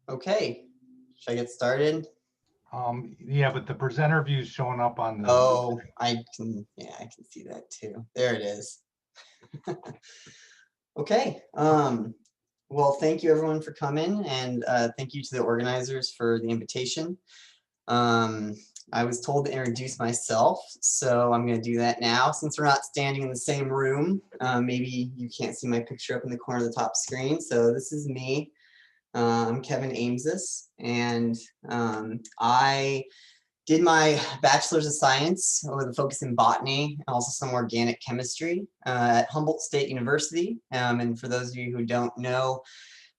Okay, should I get started? Yeah, but the presenter view is showing up on the. Oh, I can see that too. There it is. Okay. Well, thank you everyone for coming, and thank you to the organizers for the invitation. I was told to introduce myself, so I'm going to do that now. Since we're not standing in the same room, maybe you can't see my picture up in the corner of the top screen. So this is me. I'm Kevin Amses, and I did my bachelor's of science with a focus in botany and also some organic chemistry at Humboldt State University. And for those of you who don't know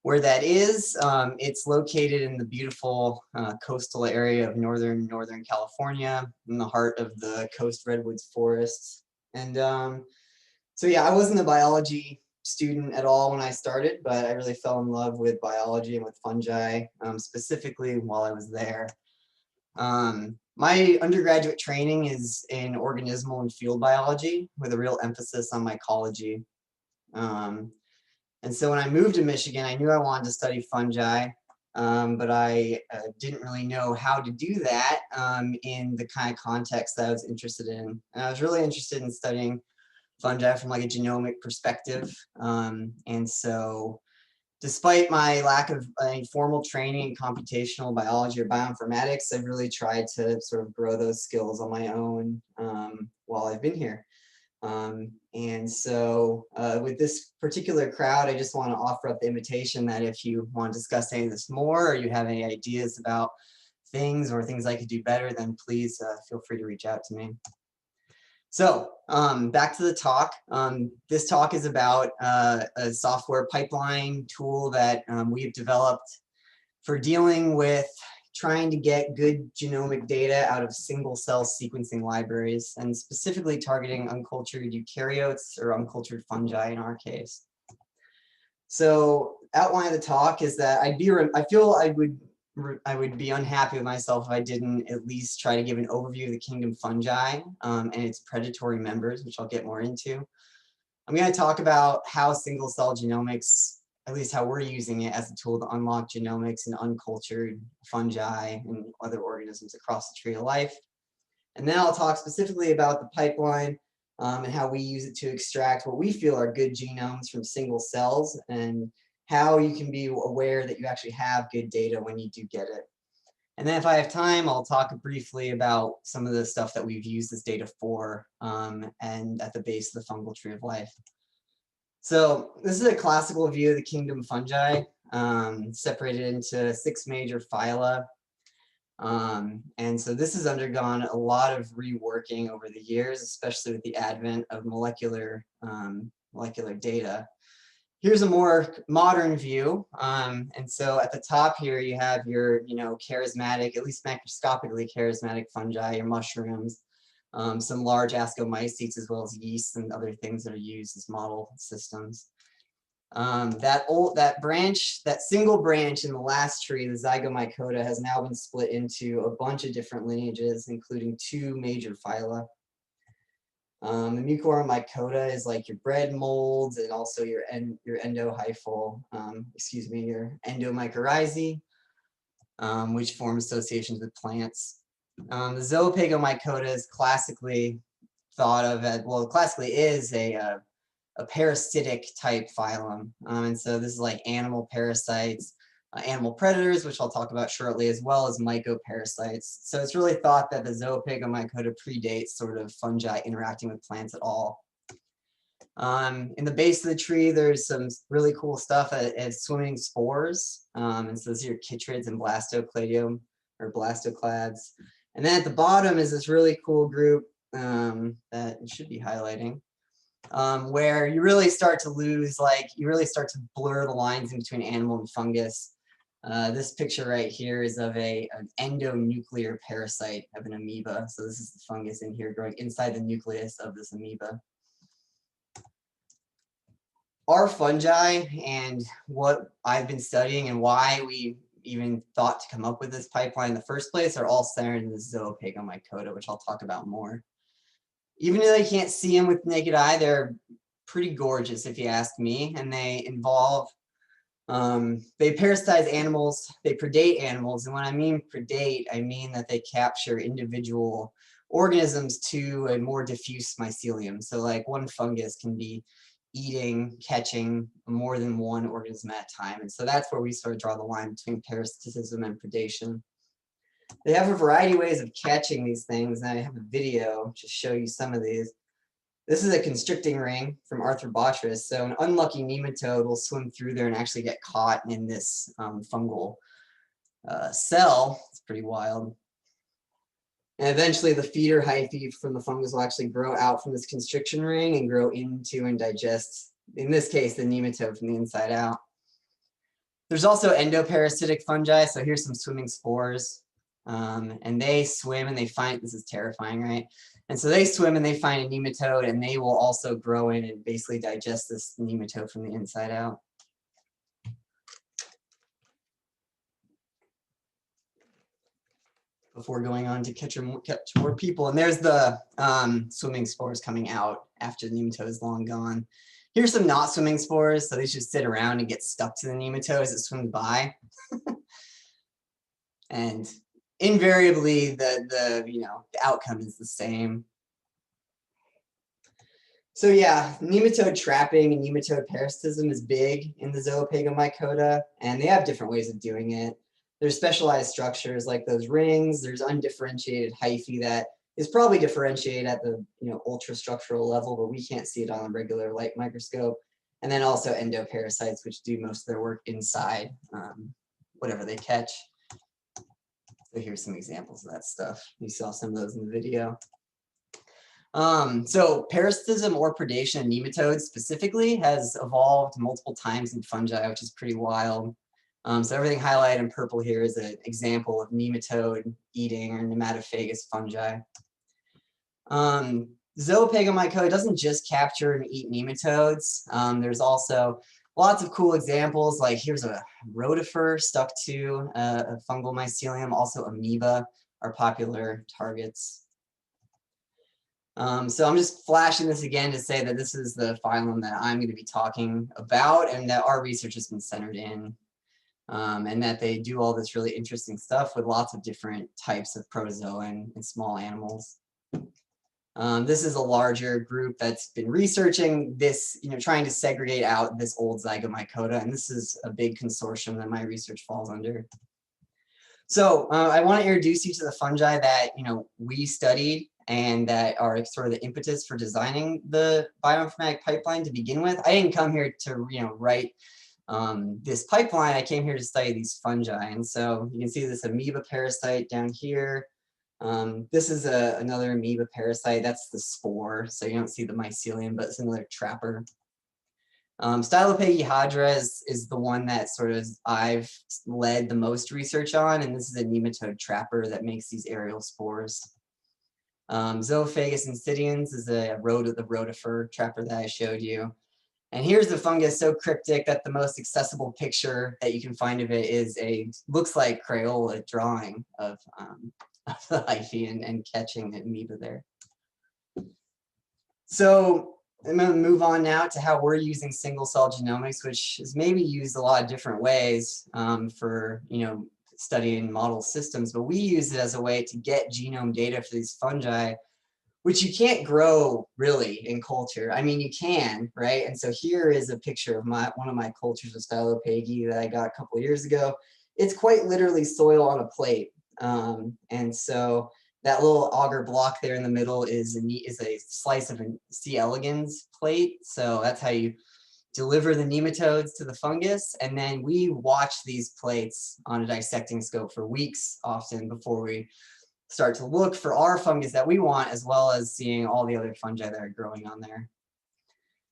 where that is, it's located in the beautiful coastal area of Northern California, in the heart of the coast redwoods forests. And so yeah, I wasn't a biology student at all when I started, but I really fell in love with biology and with fungi, specifically while I was there. My undergraduate training is in organismal and field biology with a real emphasis on mycology. And so when I moved to Michigan, I knew I wanted to study fungi, but I didn't really know how to do that in the kind of context that I was interested in. And I was really interested in studying fungi from like a genomic perspective. And so despite my lack of any formal training in computational biology or bioinformatics, I've really tried to sort of grow those skills on my own while I've been here. And so with this particular crowd, I just want to offer up the invitation that if you want to discuss any of this more, or you have any ideas about things or things I could do better, then please feel free to reach out to me. So back to the talk. This talk is about a software pipeline tool that we've developed for dealing with trying to get good genomic data out of single cell sequencing libraries, and specifically targeting uncultured eukaryotes or uncultured fungi in our case. So outline of the talk is that I feel I would be unhappy with myself if I didn't at least try to give an overview of the kingdom fungi and its predatory members, which I'll get more into. I'm going to talk about how single cell genomics, at least how we're using it as a tool to unlock genomics in uncultured fungi and other organisms across the tree of life. And then I'll talk specifically about the pipeline and how we use it to extract what we feel are good genomes from single cells, and how you can be aware that you actually have good data when you do get it. And then if I have time, I'll talk briefly about some of the stuff that we've used this data for and at the base of the fungal tree of life. So this is a classical view of the kingdom fungi, separated into 6 major phyla. And so this has undergone a lot of reworking over the years, especially with the advent of molecular data. Here's a more modern view. And so at the top here, you have your, charismatic, at least macroscopically charismatic fungi, your mushrooms, some large ascomycetes, as well as yeasts and other things that are used as model systems. That single branch in the last tree, the zygomycota, has now been split into a bunch of different lineages, including 2 major phyla. The mucormycota is like your bread molds, and also your endomycorrhizae, which form associations with plants. The zoopagomycota is classically thought of as, classically is a parasitic type phylum. And so this is like animal parasites, animal predators, which I'll talk about shortly, as well as mycoparasites. So it's really thought that the zoopagomycota predates sort of fungi interacting with plants at all. In the base of the tree, there's some really cool stuff as swimming spores. And so these are your chytrids and blastocladium or blastoclads. And then at the bottom is this really cool group that it should be highlighting, where you really start to lose, you really start to blur the lines in between animal and fungus. This picture right here is of an endonuclear parasite of an amoeba. So this is the fungus in here growing inside the nucleus of this amoeba. Our fungi and what I've been studying and why we even thought to come up with this pipeline in the first place are all centered in the zoopagomycota, which I'll talk about more. Even though you can't see them with the naked eye, they're pretty gorgeous if you ask me, and they involve They parasitize animals, they predate animals, and when I mean predate, I mean that they capture individual organisms to a more diffuse mycelium. So like one fungus can be eating, catching more than one organism at a time. And so that's where we sort of draw the line between parasitism and predation. They have a variety of ways of catching these things, and I have a video to show you some of these. This is a constricting ring from Arthrobotrys. So an unlucky nematode will swim through there and actually get caught in this fungal cell. It's pretty wild. And eventually the feeder hyphae from the fungus will actually grow out from this constriction ring and grow into and digest, in this case, the nematode from the inside out. There's also endoparasitic fungi. So here's some swimming spores. And they swim and they find, this is terrifying, right? And so they swim and they find a nematode, and they will also grow in and basically digest this nematode from the inside out. Before going on to catch more people. And there's the swimming spores coming out after the nematode is long gone. Here's some not swimming spores. So they just sit around and get stuck to the nematode as it swims by. And invariably the outcome is the same. So yeah, nematode trapping and nematode parasitism is big in the Zoopagomycota, and they have different ways of doing it. There's specialized structures like those rings. There's undifferentiated hyphae that is probably differentiated at the ultrastructural level, but we can't see it on a regular light microscope. And then also endoparasites, which do most of their work inside whatever they catch. So here's some examples of that stuff. You saw some of those in the video. So parasitism or predation in nematodes specifically has evolved multiple times in fungi, which is pretty wild. So everything highlighted in purple here is an example of nematode eating or nematophagous fungi. Zoopagomycota doesn't just capture and eat nematodes. There's also lots of cool examples, like here's a rotifer stuck to a fungal mycelium. Also amoeba are popular targets. So I'm just flashing this again to say that this is the phylum that I'm going to be talking about and that our research has been centered in, and that they do all this really interesting stuff with lots of different types of protozoa and small animals. This is a larger group that's been researching this, trying to segregate out this old Zygomycota, and this is a big consortium that my research falls under. So I want to introduce you to the fungi that we studied and that are sort of the impetus for designing the bioinformatic pipeline to begin with. I didn't come here to write this pipeline. I came here to study these fungi, and so you can see this amoeba parasite down here. This is another amoeba parasite. That's the spore, so you don't see the mycelium, but it's another trapper. Stylopagihydra is the one that sort of I've led the most research on, and this is a nematode trapper that makes these aerial spores. Zoophagus insidians is the rotifer trapper that I showed you. And here's the fungus so cryptic that the most accessible picture that you can find of it is looks like Crayola drawing of the hyphae and catching the amoeba there. So I'm going to move on now to how we're using single-cell genomics, which is maybe used a lot of different ways for studying model systems, but we use it as a way to get genome data for these fungi, which you can't grow really in culture. I mean, you can, right? And so here is a picture of one of my cultures of Stylopagi that I got a couple of years ago. It's quite literally soil on a plate. And so that little auger block there in the middle is a slice of a C. elegans plate. So that's how you deliver the nematodes to the fungus. And then we watch these plates on a dissecting scope for weeks often before we start to look for our fungus that we want, as well as seeing all the other fungi that are growing on there.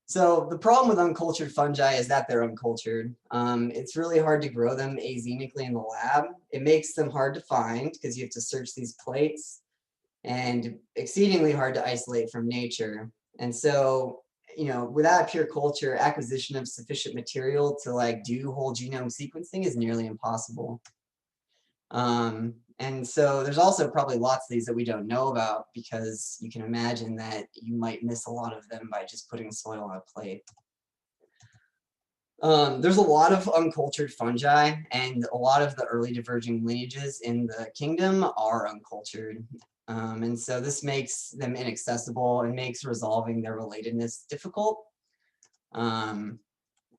So the problem with uncultured fungi is that they're uncultured. It's really hard to grow them azenically in the lab. It makes them hard to find because you have to search these plates, and exceedingly hard to isolate from nature. And so, without a pure culture, acquisition of sufficient material to do whole genome sequencing is nearly impossible. And so there's also probably lots of these that we don't know about, because you can imagine that you might miss a lot of them by just putting soil on a plate. There's a lot of uncultured fungi, and a lot of the early diverging lineages in the kingdom are uncultured. And so this makes them inaccessible and makes resolving their relatedness difficult.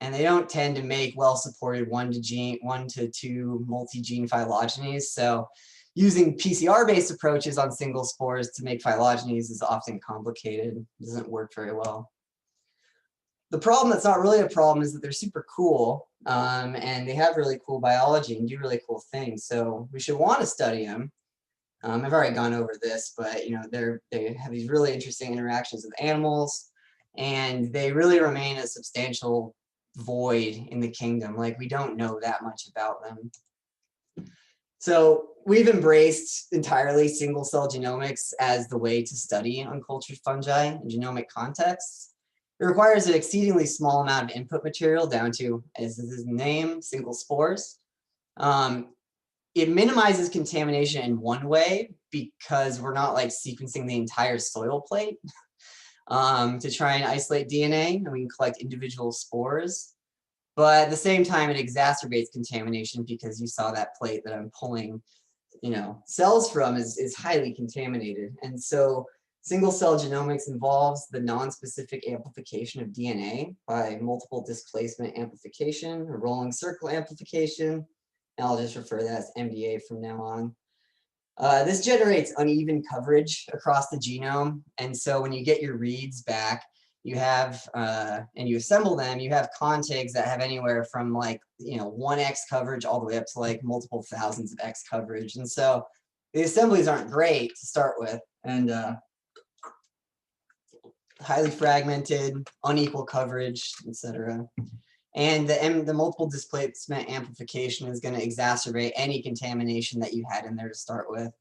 And they don't tend to make well-supported 1 to 2 multi-gene phylogenies. So using PCR-based approaches on single spores to make phylogenies is often complicated. It doesn't work very well. The problem that's not really a problem is that they're super cool, and they have really cool biology and do really cool things. So we should want to study them. I've already gone over this, but they have these really interesting interactions with animals, and they really remain a substantial void in the kingdom. Like, we don't know that much about them. So we've embraced entirely single-cell genomics as the way to study uncultured fungi in genomic contexts. It requires an exceedingly small amount of input material down to, as is the name, single spores. It minimizes contamination in one way because we're not like sequencing the entire soil plate to try and isolate DNA, and we can collect individual spores. But at the same time, it exacerbates contamination because you saw that plate that I'm pulling, cells from is highly contaminated. And so single cell genomics involves the non-specific amplification of DNA by multiple displacement amplification or rolling circle amplification. And I'll just refer to that as MDA from now on. This generates uneven coverage across the genome. And so when you get your reads back, you have, and you assemble them, you have contigs that have anywhere from 1x coverage all the way up to like multiple thousands of x coverage. And so the assemblies aren't great to start with, and highly fragmented, unequal coverage, etc. And the multiple displacement amplification is going to exacerbate any contamination that you had in there to start with.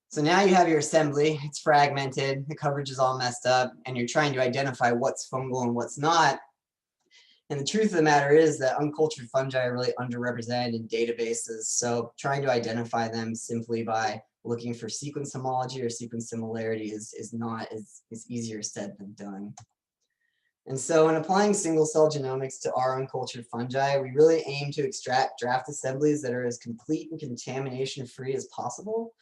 So now you have your assembly, it's fragmented, the coverage is all messed up, and you're trying to identify what's fungal and what's not. And the truth of the matter is that uncultured fungi are really underrepresented in databases. So trying to identify them simply by looking for sequence homology or sequence similarity is easier said than done. And so in applying single-cell genomics to our uncultured fungi, we really aim to extract draft assemblies that are as complete and contamination-free as possible,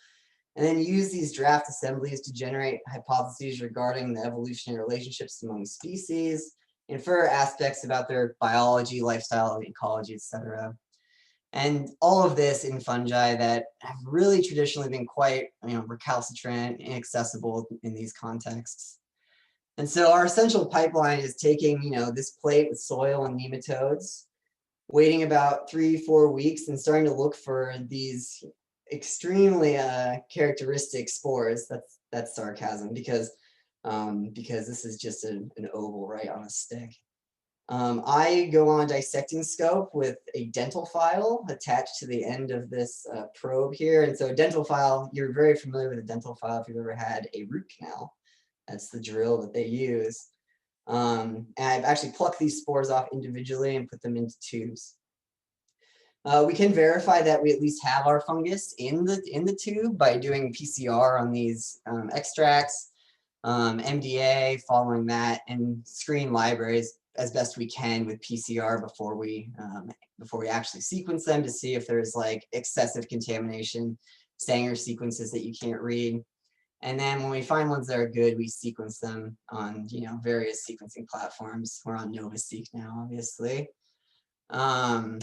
and then use these draft assemblies to generate hypotheses regarding the evolutionary relationships among species, infer aspects about their biology, lifestyle, ecology, etc. And all of this in fungi that have really traditionally been quite recalcitrant, inaccessible in these contexts. And so our essential pipeline is taking this plate with soil and nematodes, waiting about 3-4 weeks and starting to look for these extremely characteristic spores. That's sarcasm, because this is just an oval right on a stick. I go on a dissecting scope with a dental file attached to the end of this probe here. And so a dental file, you're very familiar with a dental file if you've ever had a root canal. That's the drill that they use. And I've actually plucked these spores off individually and put them into tubes. We can verify that we at least have our fungus in the tube by doing PCR on these extracts, MDA, following that, and screen libraries as best we can with PCR before we actually sequence them to see if there's like excessive contamination, Sanger sequences that you can't read. And then when we find ones that are good, we sequence them on various sequencing platforms. We're on NovaSeq now, obviously. So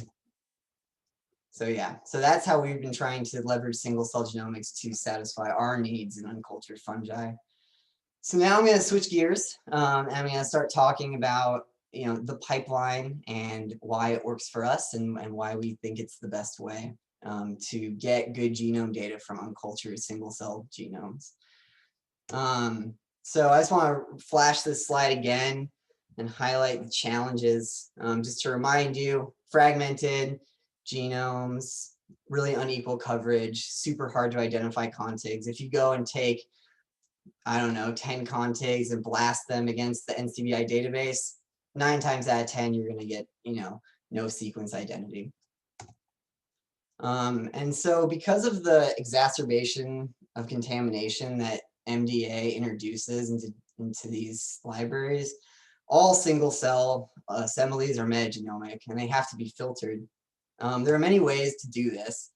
yeah, so that's how we've been trying to leverage single-cell genomics to satisfy our needs in uncultured fungi. So now I'm going to switch gears. And I'm going to start talking about the pipeline and why it works for us and why we think it's the best way to get good genome data from uncultured single-cell genomes. So I just want to flash this slide again and highlight the challenges. Just to remind you, fragmented genomes, really unequal coverage, super hard to identify contigs. If you go and take, I don't know, 10 contigs and blast them against the NCBI database, 9 times out of 10, you're going to get, no sequence identity. And so because of the exacerbation of contamination that MDA introduces into these libraries, all single cell assemblies are metagenomic, and they have to be filtered. There are many ways to do this.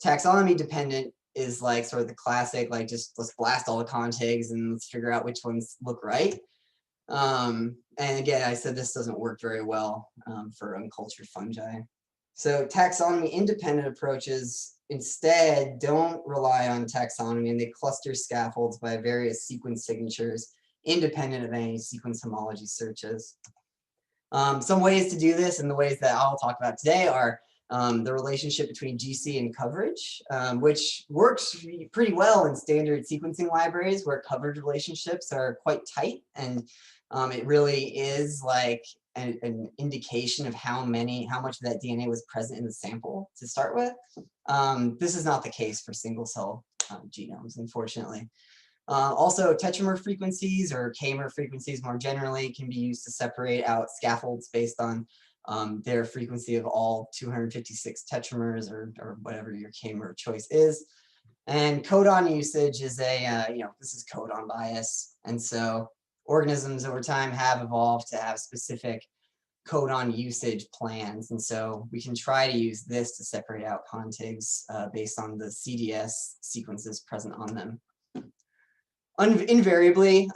Taxonomy dependent is like sort of the classic, like just let's blast all the contigs and let's figure out which ones look right. And again, I said this doesn't work very well for uncultured fungi. So taxonomy independent approaches instead don't rely on taxonomy, and they cluster scaffolds by various sequence signatures independent of any sequence homology searches. Some ways to do this, and the ways that I'll talk about today, are the relationship between GC and coverage, which works pretty well in standard sequencing libraries where coverage relationships are quite tight, and it really is like an indication of how much of that DNA was present in the sample to start with. This is not the case for single cell genomes, unfortunately. Also, tetramer frequencies or K-mer frequencies more generally can be used to separate out scaffolds based on their frequency of all 256 tetramers or whatever your K-mer choice is. And codon usage is this is codon bias. And so organisms over time have evolved to have specific codon usage plans. And so we can try to use this to separate out contigs based on the CDS sequences present on them. Invariably,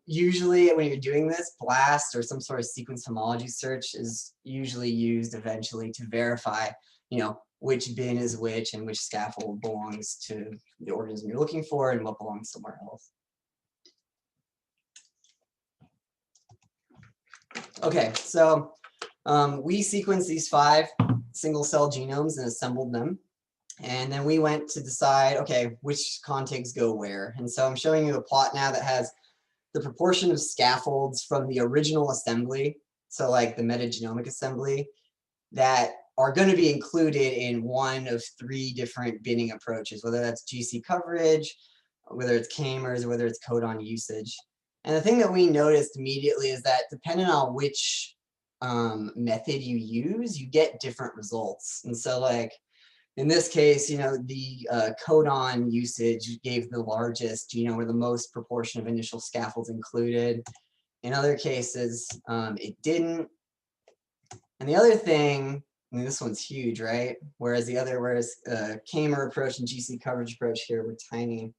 usually when you're doing this, BLAST or some sort of sequence homology search is usually used eventually to verify, which bin is which and which scaffold belongs to the organism you're looking for and what belongs somewhere else. Okay, so we sequenced these 5 single cell genomes and assembled them. And then we went to decide, okay, which contigs go where. And so I'm showing you a plot now that has the proportion of scaffolds from the original assembly, so like the metagenomic assembly, that are going to be included in one of 3 different binning approaches, whether that's GC coverage, whether it's K-mers, or whether it's codon usage. And the thing that we noticed immediately is that depending on which method you use, you get different results. And so like, in this case, the codon usage gave the largest, or the most proportion of initial scaffolds included. In other cases, it didn't. And the other thing, and this one's huge, right? Whereas K-mer approach and GC coverage approach here were tiny.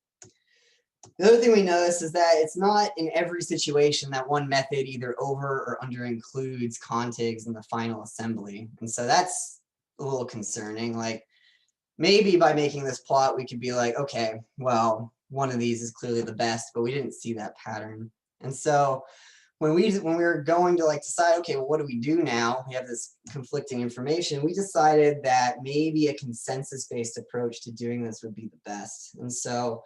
The other thing we notice is that it's not in every situation that one method either over or under includes contigs in the final assembly. And so that's a little concerning. Like, maybe by making this plot, we could be like, okay, well, one of these is clearly the best, but we didn't see that pattern. And so when we were going to decide, okay, well, what do we do now? We have this conflicting information. We decided that maybe a consensus-based approach to doing this would be the best. And so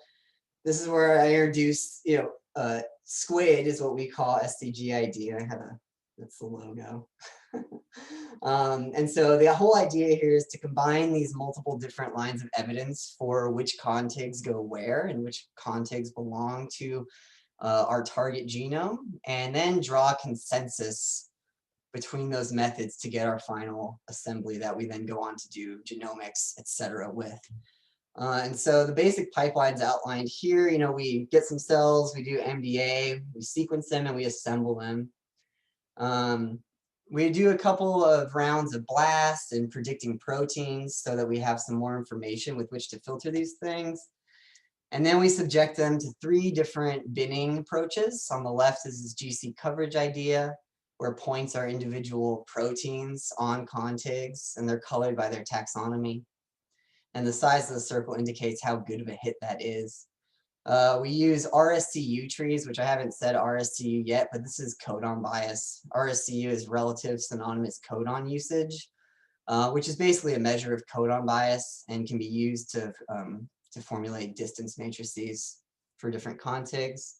this is where I introduced, SCGid is what we call SCGid. That's the logo. And so the whole idea here is to combine these multiple different lines of evidence for which contigs go where and which contigs belong to our target genome, and then draw consensus between those methods to get our final assembly that we then go on to do genomics, etc. with. And so the basic pipeline's outlined here. We get some cells, we do MDA, we sequence them, and we assemble them. We do a couple of rounds of BLAST and predicting proteins so that we have some more information with which to filter these things. And then we subject them to 3 different binning approaches. On the left is this GC coverage idea, where points are individual proteins on contigs, and they're colored by their taxonomy. And the size of the circle indicates how good of a hit that is. We use RSCU trees, which I haven't said RSCU yet, but this is codon bias. RSCU is relative synonymous codon usage, which is basically a measure of codon bias and can be used to formulate distance matrices for different contigs.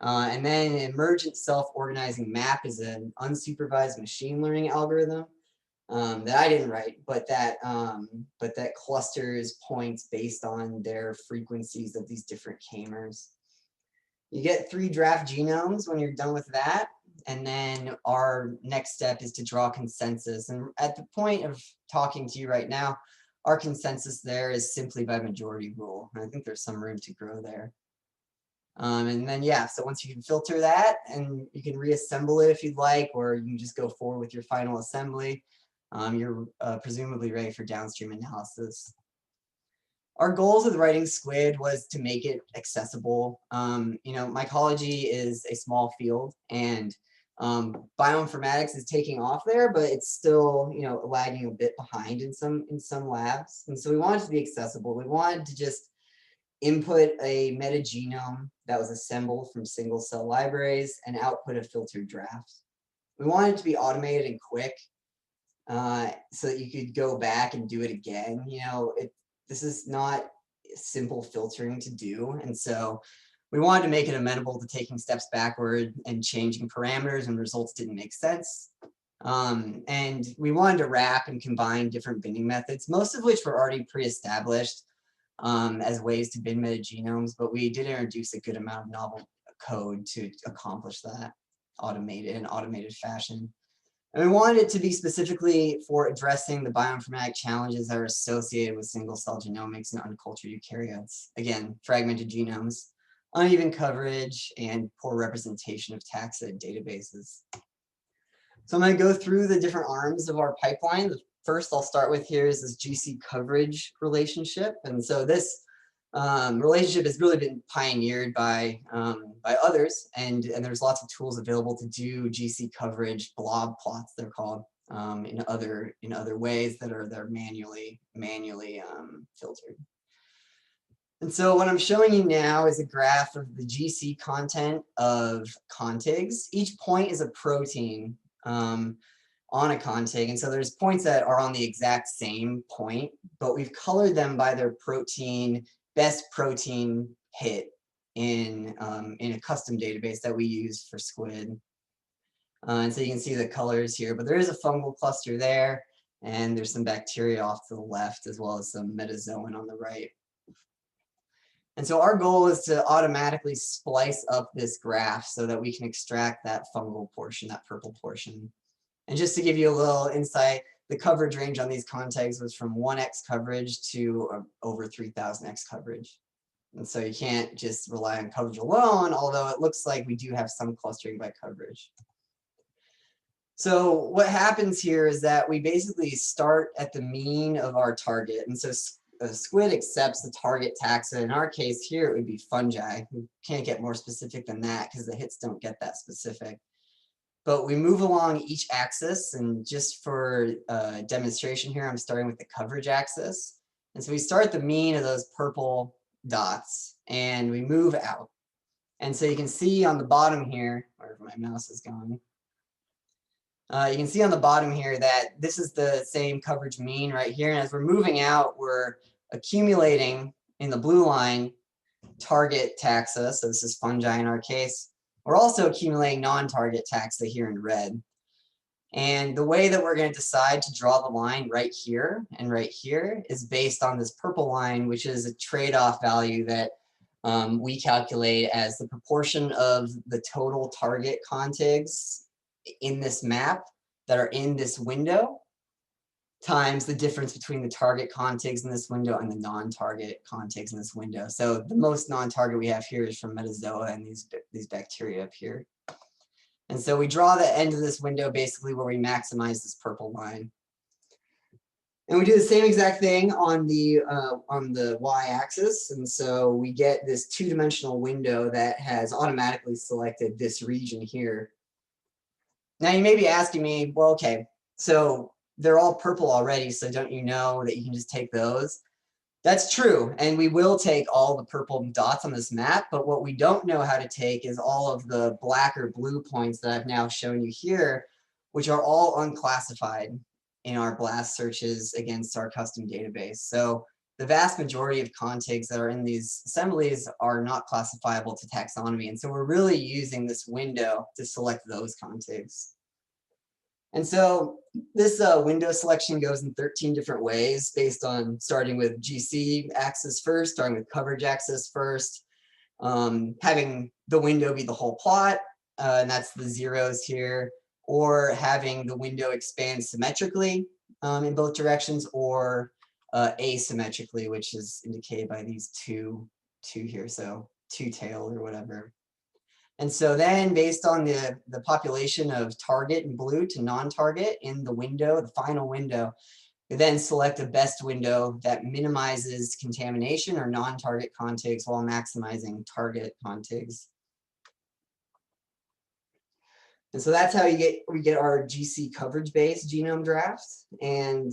And then an emergent self-organizing map is an unsupervised machine learning algorithm that I didn't write, but that clusters points based on their frequencies of these different K-mers. You get 3 draft genomes when you're done with that, and then our next step is to draw consensus. And at the point of talking to you right now, our consensus there is simply by majority rule. And I think there's some room to grow there. And then, yeah, so once you can filter that, and you can reassemble it if you'd like, or you can just go forward with your final assembly, you're presumably ready for downstream analysis. Our goals with writing SCGid was to make it accessible. You know, mycology is a small field, and bioinformatics is taking off there, but it's still, you know, lagging a bit behind in some labs. And so we wanted to be accessible. We wanted to just input a metagenome that was assembled from single cell libraries and output a filtered draft. We wanted it to be automated and quick, so that you could go back and do it again. You know, this is not simple filtering to do. And so we wanted to make it amenable to taking steps backward and changing parameters when results didn't make sense. And we wanted to wrap and combine different binning methods, most of which were already pre-established as ways to bin metagenomes, but we did introduce a good amount of novel code to accomplish that in automated fashion. And we wanted it to be specifically for addressing the bioinformatic challenges that are associated with single-cell genomics and uncultured eukaryotes. Again, fragmented genomes, uneven coverage, and poor representation of taxa in databases. So I'm going to go through the different arms of our pipeline. The first I'll start with here is this GC coverage relationship. And so this relationship has really been pioneered by others, and there's lots of tools available to do GC coverage blob plots, they're called, in other ways that are manually filtered. And so what I'm showing you now is a graph of the GC content of contigs. Each point is a protein on a contig, and so there's points that are on the exact same point, but we've colored them by their best protein hit in a custom database that we use for SCGid. And so you can see the colors here, but there is a fungal cluster there, and there's some bacteria off to the left, as well as some metazoan on the right. And so our goal is to automatically splice up this graph so that we can extract that fungal portion, that purple portion. And just to give you a little insight, the coverage range on these contigs was from 1x coverage to over 3000x coverage. And so you can't just rely on coverage alone, although it looks like we do have some clustering by coverage. So what happens here is that we basically start at the mean of our target. And so SCGid accepts the target taxa. In our case here, it would be fungi. We can't get more specific than that because the hits don't get that specific. But we move along each axis, and just for demonstration here, I'm starting with the coverage axis. And so we start at the mean of those purple dots, and we move out. And so you can see on the bottom here, wherever my mouse is going, you can see on the bottom here that this is the same coverage mean right here. And as we're moving out, we're accumulating in the blue line target taxa. So this is fungi in our case. We're also accumulating non-target taxa here in red. And the way that we're going to decide to draw the line right here and right here is based on this purple line, which is a trade-off value that we calculate as the proportion of the total target contigs in this map that are in this window times the difference between the target contigs in this window and the non-target contigs in this window. So the most non-target we have here is from metazoa and these bacteria up here. And so we draw the end of this window basically where we maximize this purple line. And we do the same exact thing on the y-axis. And so we get this two-dimensional window that has automatically selected this region here. Now you may be asking me, well, okay, so they're all purple already, so don't you know that you can just take those? That's true, and we will take all the purple dots on this map, but what we don't know how to take is all of the black or blue points that I've now shown you here, which are all unclassified in our BLAST searches against our custom database. So the vast majority of contigs that are in these assemblies are not classifiable to taxonomy, and so we're really using this window to select those contigs. And so this window selection goes in 13 different ways based on starting with GC axis first, starting with coverage axis first, having the window be the whole plot, and that's the zeros here, or having the window expand symmetrically in both directions, or asymmetrically, which is indicated by these two here. So two-tailed or whatever. And so then based on the population of target in blue to non-target in the window, the final window, we then select the best window that minimizes contamination or non-target contigs while maximizing target contigs. And so that's how we get our GC coverage-based genome draft. And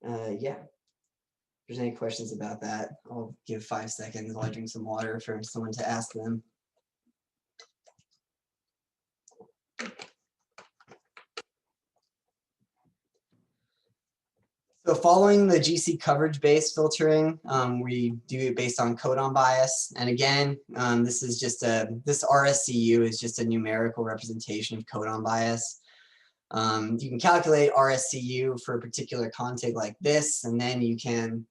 yeah. If there's any questions about that, I'll give 5 seconds while I drink some water for someone to ask them. So following the GC coverage-based filtering, we do it based on codon bias. And again, this RSCU is just a numerical representation of codon bias. You can calculate RSCU for a particular contig like this, and then you can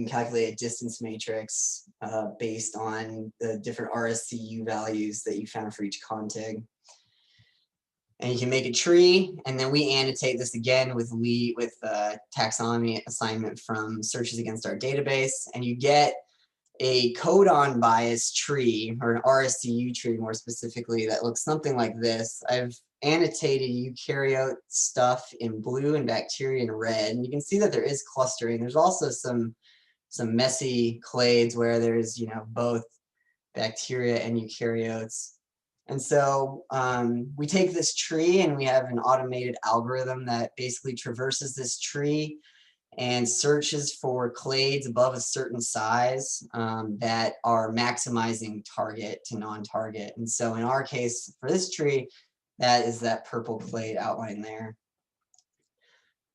calculate a distance matrix based on the different RSCU values that you found for each contig. And you can make a tree, and then we annotate this again with taxonomy assignment from searches against our database, and you get a codon bias tree, or an RSCU tree more specifically, that looks something like this. I've annotated eukaryote stuff in blue and bacteria in red, and you can see that there is clustering. There's also some messy clades where there's both bacteria and eukaryotes. And so we take this tree and we have an automated algorithm that basically traverses this tree and searches for clades above a certain size that are maximizing target to non-target. And so in our case, for this tree, that is that purple clade outlined there.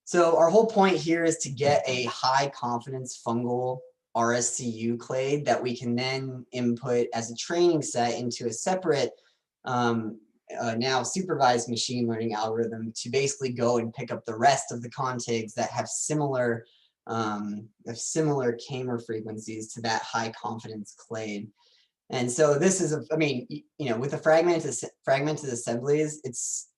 So our whole point here is to get a high confidence fungal RSCU clade that we can then input as a training set into a separate now supervised machine learning algorithm to basically go and pick up the rest of the contigs that have similar Tetramer frequencies to that high confidence clade. And so this is, with the fragmented assemblies, it's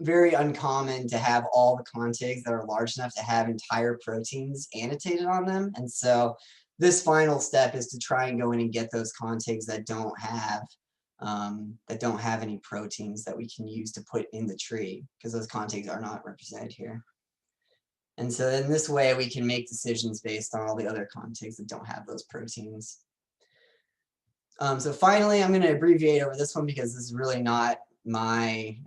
very uncommon to have all the contigs that are large enough to have entire proteins annotated on them. And so this final step is to try and go in and get those contigs that don't have any proteins that we can use to put in the tree, because those contigs are not represented here. And so in this way, we can make decisions based on all the other contigs that don't have those proteins. So finally, I'm going to abbreviate over this one because this is really not my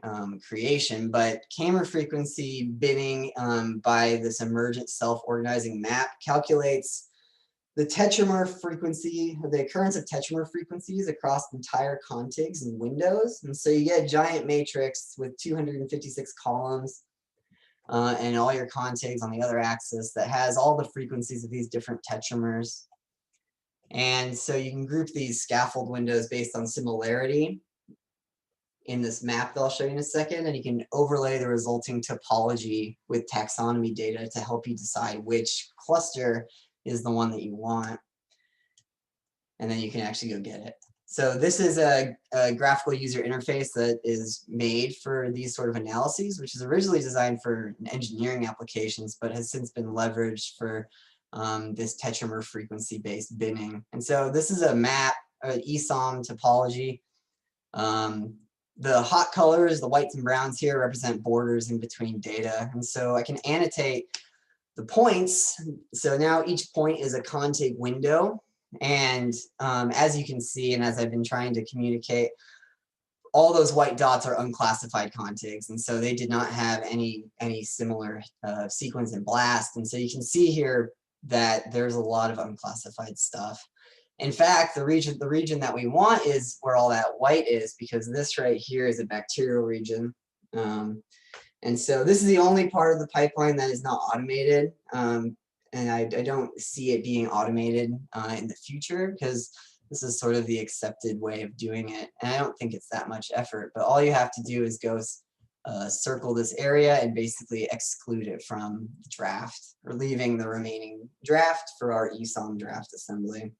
creation, but Tetramer frequency binning by this emergent self-organizing map calculates the Tetramer frequency, the occurrence of Tetramer frequencies across the entire contigs and windows. And so you get a giant matrix with 256 columns and all your contigs on the other axis that has all the frequencies of these different tetramers. And so you can group these scaffold windows based on similarity in this map that I'll show you in a second, and you can overlay the resulting topology with taxonomy data to help you decide which cluster is the one that you want. And then you can actually go get it. So this is a graphical user interface that is made for these sort of analyses, which is originally designed for engineering applications, but has since been leveraged for this Tetramer frequency-based binning. And so this is a map, an ESOM topology. The hot colors, the whites and browns here, represent borders in between data. And so I can annotate the points. So now each point is a contig window. And as you can see, and as I've been trying to communicate, all those white dots are unclassified contigs. And so they did not have any similar sequence in BLAST. And so you can see here that there's a lot of unclassified stuff. In fact, the region that we want is where all that white is, because this right here is a bacterial region. And so this is the only part of the pipeline that is not automated. And I don't see it being automated in the future, because this is sort of the accepted way of doing it. And I don't think it's that much effort, but all you have to do is go circle this area and basically exclude it from the draft, or leaving the remaining draft for our ESOM draft assembly.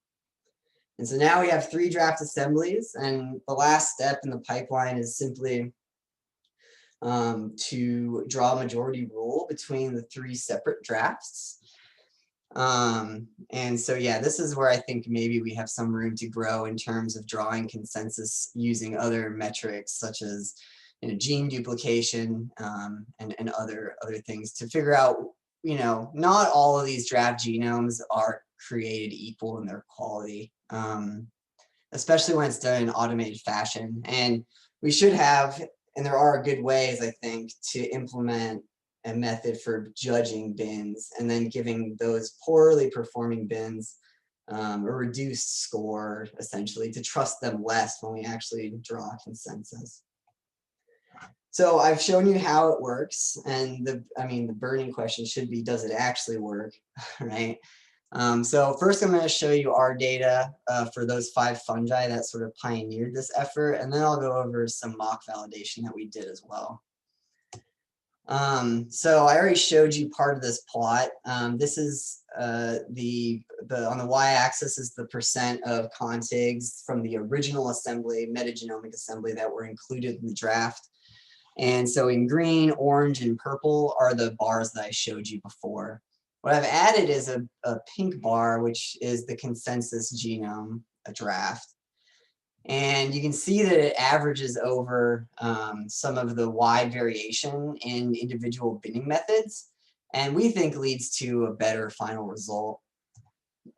And so now we have 3 draft assemblies, and the last step in the pipeline is simply to draw a majority rule between the 3 separate drafts. And so, yeah, this is where I think maybe we have some room to grow in terms of drawing consensus using other metrics such as gene duplication and other things to figure out, not all of these draft genomes are created equal in their quality, especially when it's done in automated fashion. And we should have, and there are good ways, I think, to implement a method for judging bins and then giving those poorly performing bins a reduced score, essentially, to trust them less when we actually draw a consensus. So I've shown you how it works, and the burning question should be, does it actually work, right? So first I'm going to show you our data for those 5 fungi that sort of pioneered this effort, and then I'll go over some mock validation that we did as well. So I already showed you part of this plot. This is on the y-axis is the percent of contigs from the original assembly, metagenomic assembly, that were included in the draft. And so in green, orange, and purple are the bars that I showed you before. What I've added is a pink bar, which is the consensus genome, a draft. And you can see that it averages over some of the wide variation in individual binning methods, and we think leads to a better final result.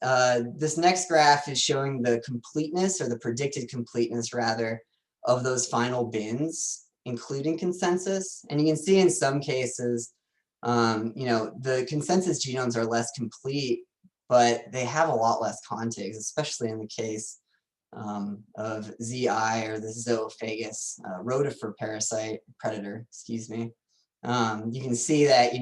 This next graph is showing the completeness, or the predicted completeness rather, of those final bins, including consensus. And you can see in some cases, the consensus genomes are less complete, but they have a lot less contigs, especially in the case of ZI, or the zoophagous rotifer parasite predator, excuse me. You can see that,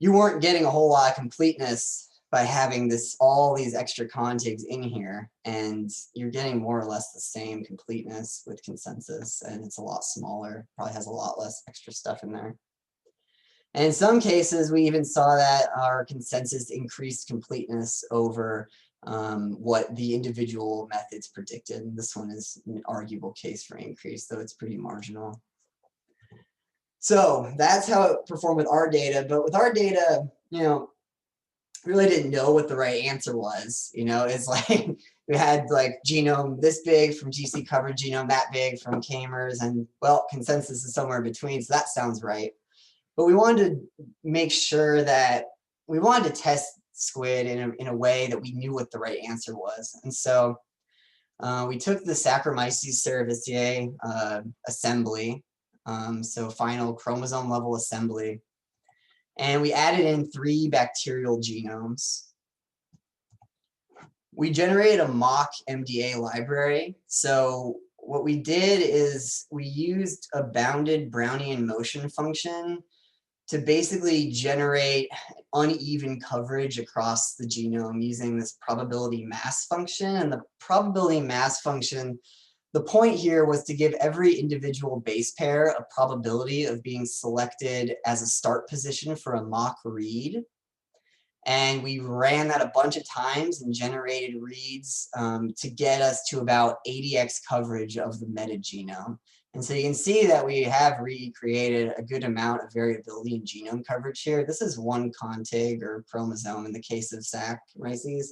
you weren't getting a whole lot of completeness by having all these extra contigs in here, and you're getting more or less the same completeness with consensus, and it's a lot smaller, probably has a lot less extra stuff in there. And in some cases, we even saw that our consensus increased completeness over what the individual methods predicted. And this one is an arguable case for increase, though it's pretty marginal. So that's how it performed with our data. But with our data, really didn't know what the right answer was. It's like we had like genome this big from GC covered, genome that big from Kamers, and well, consensus is somewhere in between. So that sounds right. But we wanted to make sure that we wanted to test SCGid in a way that we knew what the right answer was. And so we took the Saccharomyces cerevisiae assembly, so final chromosome level assembly, and we added in 3 bacterial genomes. We generated a mock MDA library. So what we did is we used a bounded Brownian motion function to basically generate uneven coverage across the genome using this probability mass function. And the probability mass function, the point here was to give every individual base pair a probability of being selected as a start position for a mock read. And we ran that a bunch of times and generated reads to get us to about 80x coverage of the metagenome. And so you can see that we have recreated a good amount of variability in genome coverage here. This is 1 contig or chromosome in the case of Saccharomyces.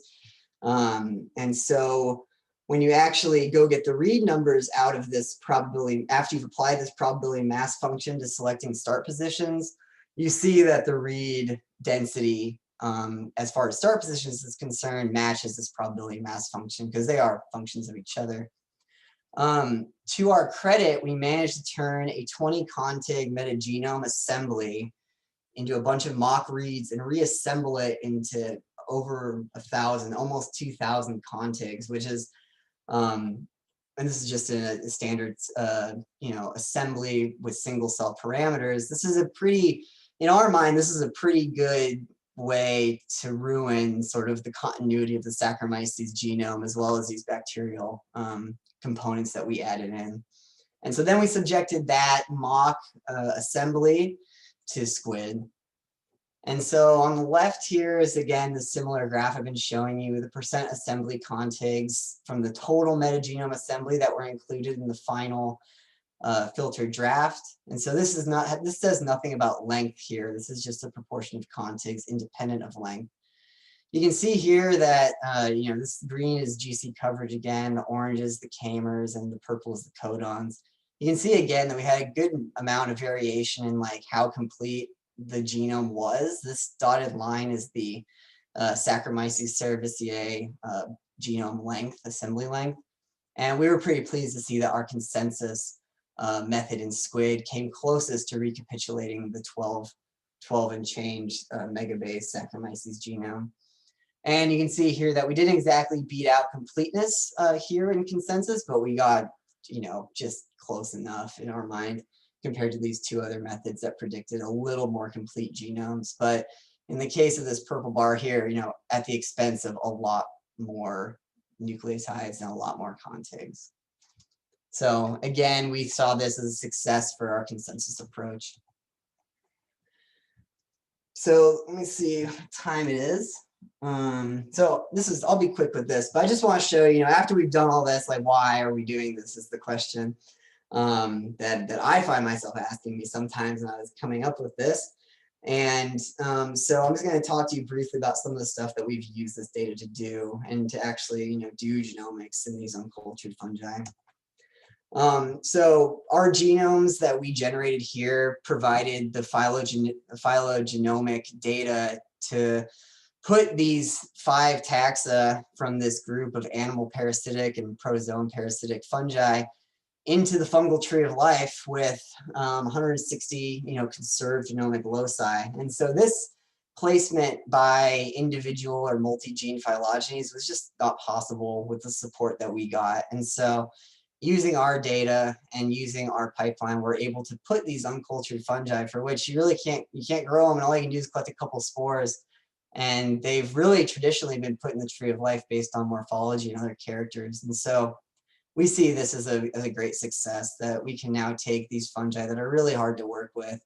And so when you actually go get the read numbers out of this probability, after you've applied this probability mass function to selecting start positions, you see that the read density, as far as start positions is concerned, matches this probability mass function because they are functions of each other. To our credit, we managed to turn a 20 contig metagenome assembly into a bunch of mock reads and reassemble it into over 1,000, almost 2,000 contigs, which is, and this is just a standard, assembly with single cell parameters. This is a pretty, in our mind, this is a pretty good way to ruin sort of the continuity of the Saccharomyces genome, as well as these bacterial components that we added in. And so then we subjected that mock assembly to SCGid. And so on the left here is, again, the similar graph I've been showing you, the percent assembly contigs from the total metagenome assembly that were included in the final filtered draft. And so this says nothing about length here. This is just a proportion of contigs independent of length. You can see here that, this green is GC coverage again, the orange is the Camers, and the purple is the codons. You can see again that we had a good amount of variation in like how complete the genome was. This dotted line is the Saccharomyces cerevisiae genome length, assembly length. And we were pretty pleased to see that our consensus method in SCGid came closest to recapitulating the 12 and change megabase Saccharomyces genome. And you can see here that we didn't exactly beat out completeness here in consensus, but we got, just close enough in our mind compared to these two other methods that predicted a little more complete genomes. But in the case of this purple bar here, at the expense of a lot more nucleotides and a lot more contigs. So again, we saw this as a success for our consensus approach. So let me see what time it is. So I'll be quick with this, but I just want to show you, after we've done all this, like, why are we doing this is the question that I find myself asking me sometimes when I was coming up with this. And so I'm just going to talk to you briefly about some of the stuff that we've used this data to do and to actually, do genomics in these uncultured fungi. So our genomes that we generated here provided the phylogenomic data to put these 5 taxa from this group of animal parasitic and protozoan parasitic fungi into the fungal tree of life with 160, conserved genomic loci. And so this placement by individual or multi-gene phylogenies was just not possible with the support that we got. And so using our data and using our pipeline, we're able to put these uncultured fungi for which you can't grow them, and all you can do is collect a couple spores. And they've really traditionally been put in the tree of life based on morphology and other characters. And so we see this as a great success, that we can now take these fungi that are really hard to work with,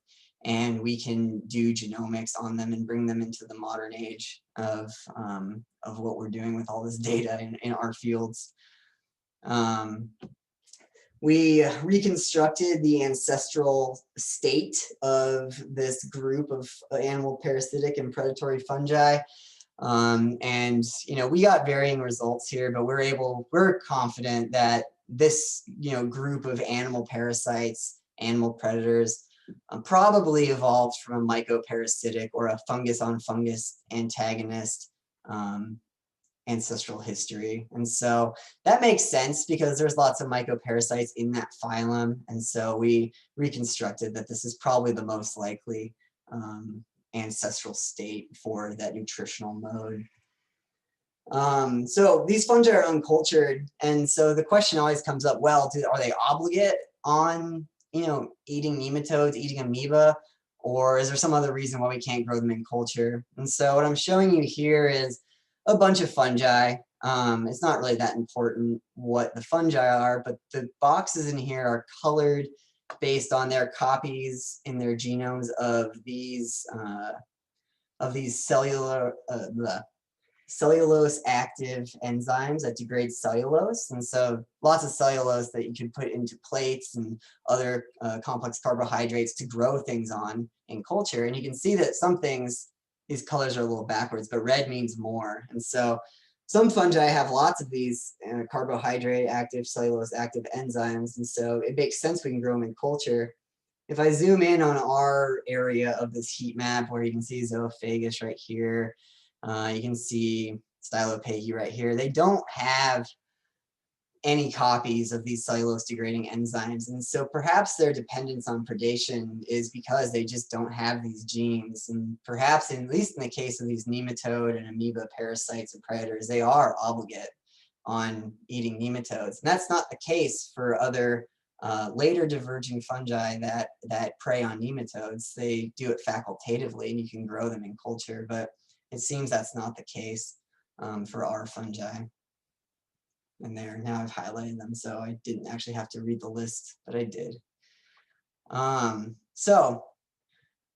and we can do genomics on them and bring them into the modern age of what we're doing with all this data in our fields. We reconstructed the ancestral state of this group of animal parasitic and predatory fungi. And we got varying results here, but we're confident that this group of animal parasites, animal predators, probably evolved from a mycoparasitic or a fungus on fungus antagonist ancestral history. And so that makes sense because there's lots of mycoparasites in that phylum. And so we reconstructed that this is probably the most likely ancestral state for that nutritional mode. So these fungi are uncultured, and so the question always comes up, well, are they obligate on eating nematodes, eating amoeba, or is there some other reason why we can't grow them in culture? And so what I'm showing you here is a bunch of fungi. It's not really that important what the fungi are, but the boxes in here are colored based on their copies in their genomes of these cellulose active enzymes that degrade cellulose. And so lots of cellulose that you can put into plates and other complex carbohydrates to grow things on in culture. And you can see that some things, these colors are a little backwards, but red means more. And so some fungi have lots of these carbohydrate active, cellulose active enzymes. And so it makes sense we can grow them in culture. If I zoom in on our area of this heat map, where you can see Zoophagus right here, you can see Stylopache right here, they don't have any copies of these cellulose degrading enzymes. And so perhaps their dependence on predation is because they just don't have these genes. And perhaps, at least in the case of these nematode and amoeba parasites and predators, they are obligate on eating nematodes. And that's not the case for other later diverging fungi that prey on nematodes. They do it facultatively, and you can grow them in culture, but it seems that's not the case for our fungi. And there, now I've highlighted them, so I didn't actually have to read the list, but I did. So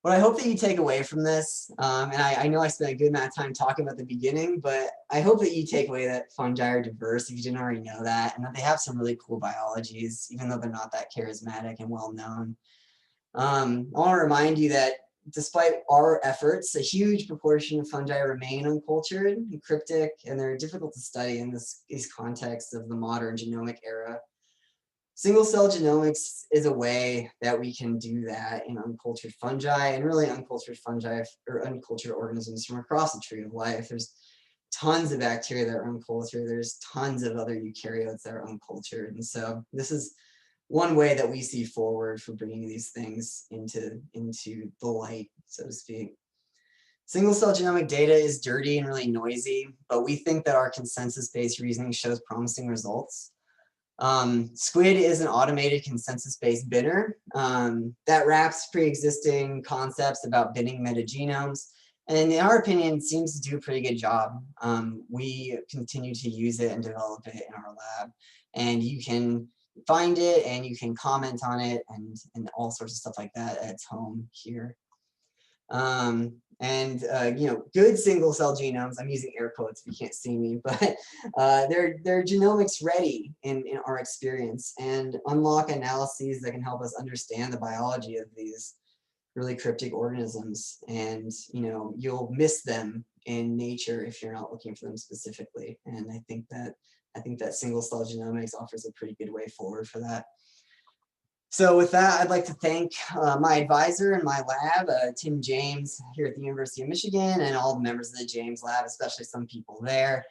what I hope that you take away from this, and I know I spent a good amount of time talking about the beginning, but I hope that you take away that fungi are diverse if you didn't already know that, and that they have some really cool biologies, even though they're not that charismatic and well known. I want to remind you that despite our efforts, a huge proportion of fungi remain uncultured and cryptic, and they're difficult to study in these contexts of the modern genomic era. Single-cell genomics is a way that we can do that in uncultured fungi, and really uncultured fungi or uncultured organisms from across the tree of life. There's tons of bacteria that are uncultured. There's tons of other eukaryotes that are uncultured. And so this is one way that we see forward for bringing these things into the light, so to speak. Single-cell genomic data is dirty and really noisy, but we think that our consensus-based reasoning shows promising results. SCGid is an automated consensus-based binner that wraps pre-existing concepts about binning metagenomes, and in our opinion, seems to do a pretty good job. We continue to use it and develop it in our lab, and you can find it and you can comment on it and all sorts of stuff like that at its home here. You know, good single-cell genomes, I'm using air quotes if you can't see me, but they're genomics ready in our experience, and unlock analyses that can help us understand the biology of these really cryptic organisms. And you know, you'll miss them in nature if you're not looking for them specifically. And I think that single-cell genomics offers a pretty good way forward for that. So with that, I'd like to thank my advisor in my lab, Tim James, here at the University of Michigan, and all the members of the James lab, especially some people there.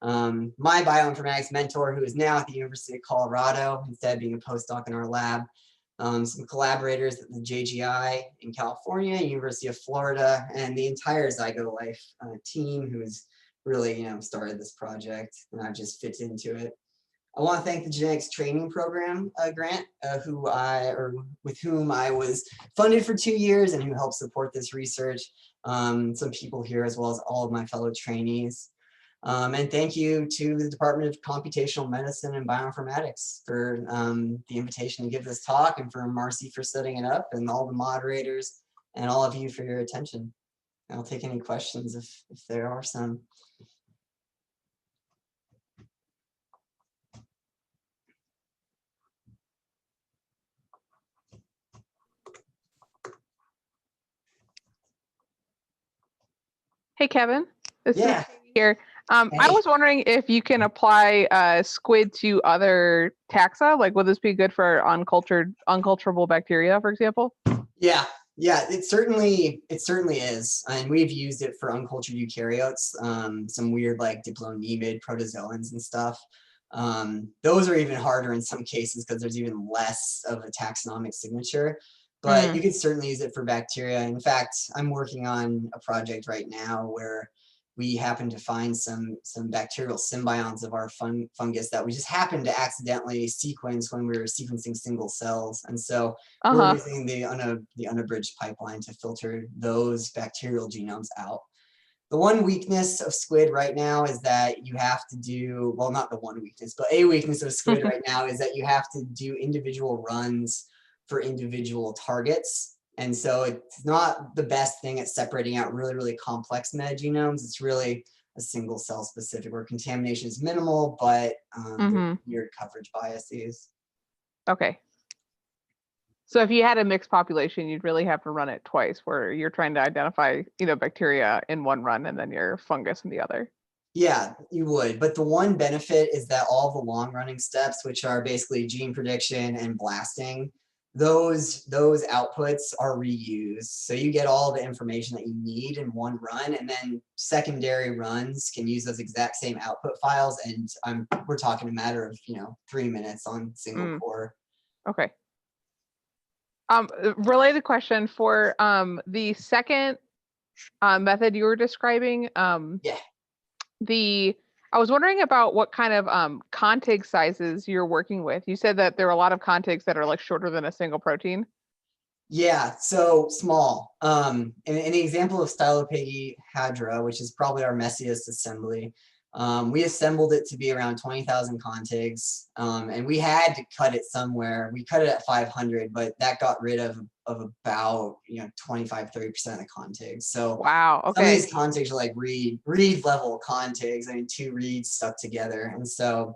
My bioinformatics mentor, who is now at the University of Colorado, instead of being a postdoc in our lab. Some collaborators at the JGI in California, University of Florida, and the entire Zygo Life team, who's really, you know, started this project, and I've just fit into it. I want to thank the Genetics Training Program grant, with whom I was funded for 2 years and who helped support this research. Some people here, as well as all of my fellow trainees. And thank you to the Department of Computational Medicine and Bioinformatics for the invitation to give this talk, and for Marcy for setting it up, and all the moderators and all of you for your attention. I'll take any questions if there are some. Hey, Kevin. This is Yeah. here. I Hey. was wondering if you can apply SCGid to other taxa. Like, would this be good for unculturable bacteria, for example? Yeah, it certainly is, and we've used it for uncultured eukaryotes, some weird like diplonemid protozoans and stuff. Those are even harder in some cases because there's even less of a taxonomic signature. But you could certainly use it for bacteria. In fact, I'm working on a project right now where we happen to find some bacterial symbionts of our fungus that we just happened to accidentally sequence when we were sequencing single cells. And so we're using the unabridged pipeline to filter those bacterial genomes out. The one weakness of SCGid right now is that you have to do, well, not the one weakness, but a weakness of SCGid right now is that you have to do individual runs for individual targets. And so it's not the best thing at separating out really, really complex metagenomes. It's really a single cell specific where contamination is minimal, but weird coverage biases. Okay. So if you had a mixed population, you'd really have to run it twice, where you're trying to identify, you know, bacteria in one run and then your fungus in the other. Yeah, you would. But the one benefit is that all the long running steps, which are basically gene prediction and blasting, those outputs are reused. So you get all the information that you need in one run, and then secondary runs can use those exact same output files. And we're talking a matter of, you know, 3 minutes on single core. Okay. Related question for the second method you were describing. I was wondering about what kind of contig sizes you're working with. You said that there are a lot of contigs that are like shorter than a single protein. Yeah, so small. In the example of Stylopygihadra, which is probably our messiest assembly, we assembled it to be around 20,000 contigs, and we had to cut it somewhere. We cut it at 500, but that got rid of about 25-30% of the contigs. So wow, okay. Some of these contigs are like reed level contigs. I mean, 2 reeds stuck together, and so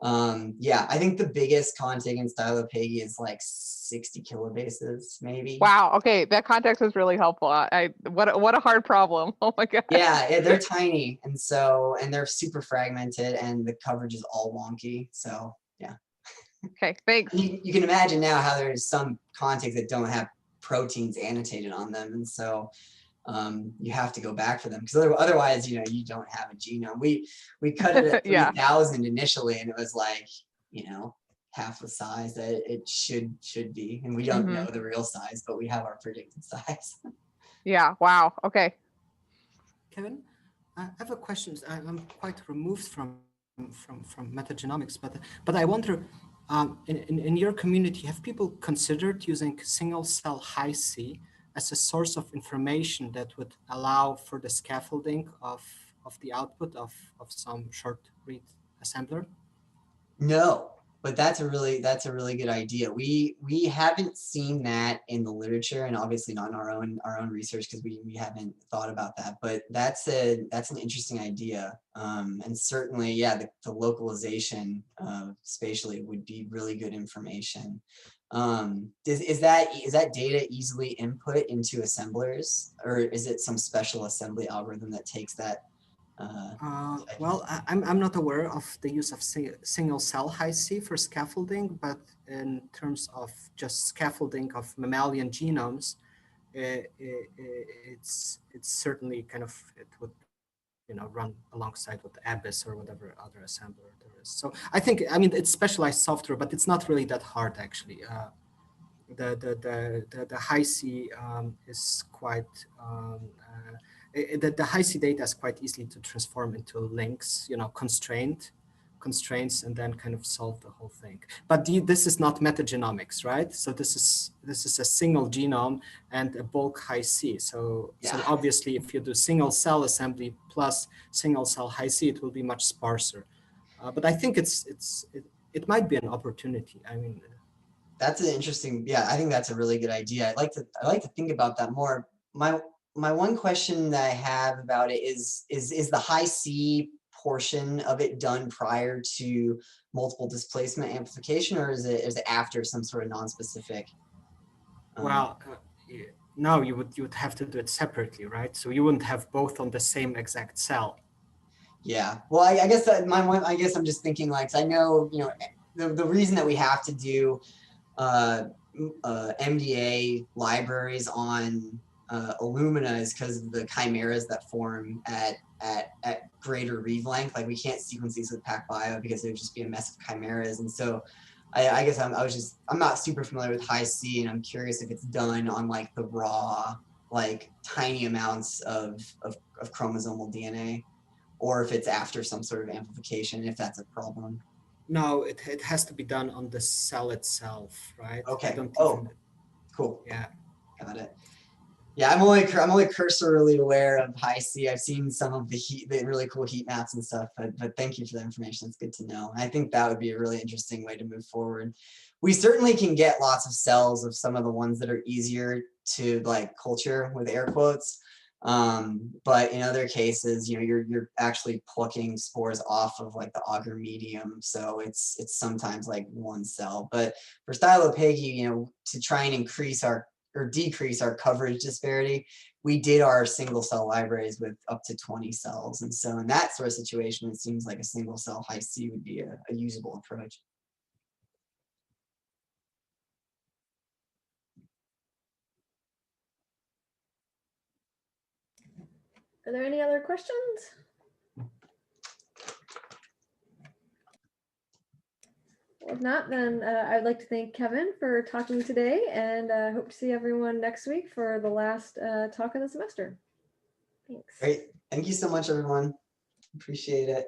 Yeah, I think the biggest contig in Stylopagy is like 60 kilobases, maybe. Wow. Okay, that context is really helpful. What a hard problem. Oh my god. Yeah, they're tiny, and they're super fragmented, and the coverage is all wonky. So yeah. Okay, thanks. You can imagine now how there's some contigs that don't have proteins annotated on them, and so you have to go back for them because otherwise, you don't have a genome. We cut it at Yeah. 3,000 initially, and it was like, half the size that it should be, and we don't know the real size, but we have our predicted size. Yeah. Wow. Okay. Kevin, I have a question. I'm quite removed from metagenomics, but I wonder, in your community, have people considered using single cell Hi-C as a source of information that would allow for the scaffolding of the output of some short read assembler? No, but that's a really good idea. We haven't seen that in the literature, and obviously not in our own research because we haven't thought about that. But that's an interesting idea, and certainly, yeah, the localization spatially would be really good information. Is that data easily input into assemblers, or is it some special assembly algorithm that takes that? Well, I'm not aware of the use of single cell Hi-C for scaffolding, but in terms of just scaffolding of mammalian genomes, it's certainly kind of, it would run alongside with Abyss or whatever other assembler there is. So I think, it's specialized software, but it's not really that hard actually. The Hi-C is quite the Hi-C data is quite easily to transform into links, constraints, and then kind of solve the whole thing. But this is not metagenomics, right? So this is a single genome and a bulk Hi-C. So obviously, if you do single cell assembly plus single cell Hi-C, it will be much sparser. But I think it might be an opportunity. That's an interesting. Yeah, I think that's a really good idea. I like to think about that more. My one question that I have about it is the Hi-C portion of it done prior to multiple displacement amplification, or is it after some sort of non-specific? Well, no, you would have to do it separately, right? So you wouldn't have both on the same exact cell. Yeah. Well, I guess I guess I'm just thinking, like, I know, the reason that we have to do MDA libraries on Illumina is because of the chimeras that form at greater read length. Like, we can't sequence these with PacBio because it would just be a mess of chimeras. And so I guess I'm not super familiar with Hi-C, and I'm curious if it's done on like the raw, like tiny amounts of chromosomal DNA, or if it's after some sort of amplification, if that's a problem. No, it has to be done on the cell itself, right? Okay. Cool. Yeah. Got it. Yeah, I'm only cursorily aware of Hi-C. I've seen some of the really cool heat maps and stuff, but thank you for the information. It's good to know. I think that would be a really interesting way to move forward. We certainly can get lots of cells of some of the ones that are easier to like culture with air quotes. But in other cases, you're actually plucking spores off of like the agar medium, so it's sometimes like one cell. But for Stylopagy, to try and increase or decrease our coverage disparity, we did our single cell libraries with up to 20 cells, and so in that sort of situation, it seems like a single cell Hi-C would be a usable approach. Are there any other questions? Well, if not, then I'd like to thank Kevin for talking today, and hope to see everyone next week for the last talk of the semester. Thanks. Great. Thank you so much, everyone. Appreciate it.